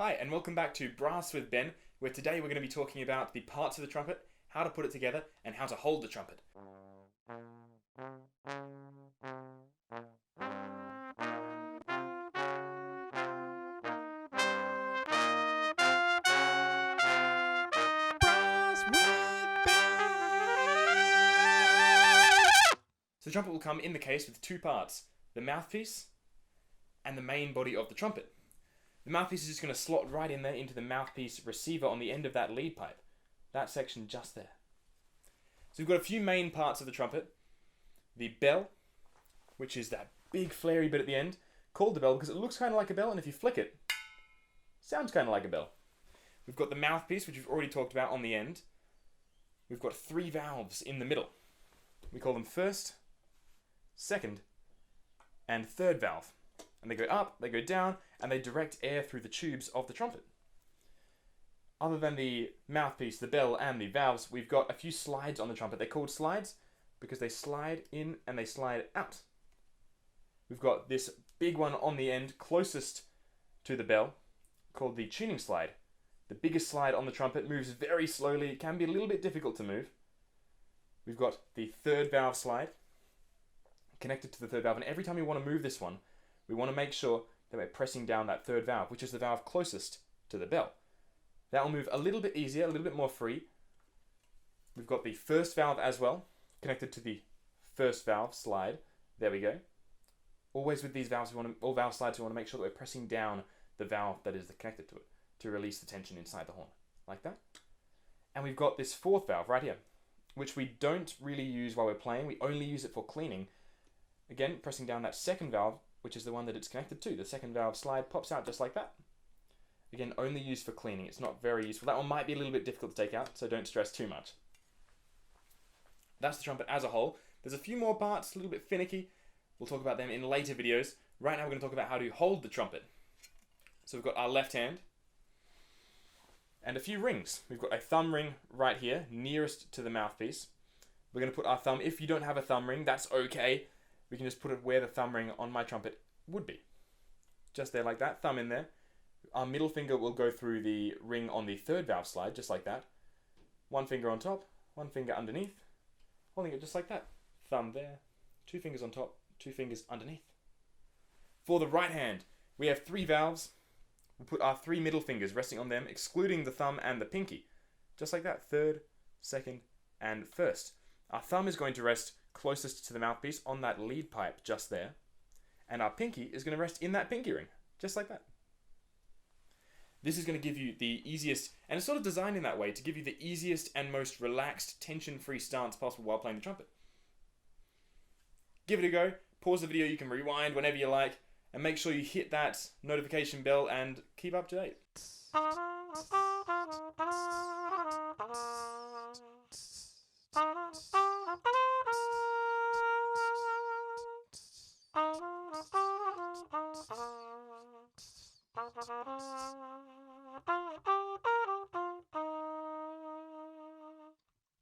Hi, and welcome back to Brass with Ben, where today we're going to be talking about the parts of the trumpet, how to put it together, and how to hold the trumpet. So the trumpet will come in the case with two parts, the mouthpiece and the main body of the trumpet. The mouthpiece is just going to slot right in there into the mouthpiece receiver on the end of that lead pipe. That section just there. So we've got a few main parts of the trumpet. The bell, which is that big flary bit at the end, called the bell because it looks kind of like a bell, and if you flick it, sounds kind of like a bell. We've got the mouthpiece, which we've already talked about on the end. We've got three valves in the middle. We call them first, second, and third valve. And they go up, they go down, and they direct air through the tubes of the trumpet. Other than the mouthpiece, the bell, and the valves, we've got a few slides on the trumpet. They're called slides because they slide in and they slide out. We've got this big one on the end closest to the bell called the tuning slide. The biggest slide on the trumpet moves very slowly. It can be a little bit difficult to move. We've got the third valve slide connected to the third valve, and every time we want to move this one, we want to make sure that we're pressing down that third valve, which is the valve closest to the bell. That will move a little bit easier, a little bit more free. We've got the first valve as well, connected to the first valve slide. There we go. Always with these valves, all valve slides, we want to make sure that we're pressing down the valve that is connected to it to release the tension inside the horn, like that. And we've got this fourth valve right here, which we don't really use while we're playing. We only use it for cleaning. Again, pressing down that second valve, which is the one that it's connected to. The second valve slide pops out just like that. Again, only used for cleaning. It's not very useful. That one might be a little bit difficult to take out, so don't stress too much. That's the trumpet as a whole. There's a few more parts, a little bit finicky. We'll talk about them in later videos. Right now we're going to talk about how to hold the trumpet. So we've got our left hand and a few rings. We've got a thumb ring right here, nearest to the mouthpiece. We're going to put our thumb, if you don't have a thumb ring, that's okay. We can just put it where the thumb ring on my trumpet would be. Just there like that, thumb in there. Our middle finger will go through the ring on the third valve slide, just like that. One finger on top, one finger underneath. Holding it just like that. Thumb there, two fingers on top, two fingers underneath. For the right hand, we have three valves. We'll put our three middle fingers resting on them, excluding the thumb and the pinky. Just like that, third, second, and first. Our thumb is going to rest closest to the mouthpiece on that lead pipe just there. And our pinky is going to rest in that pinky ring, just like that. This is going to give you the easiest, and it's sort of designed in that way, to give you the easiest and most relaxed, tension-free stance possible while playing the trumpet. Give it a go, pause the video, you can rewind whenever you like, and make sure you hit that notification bell and keep up to date.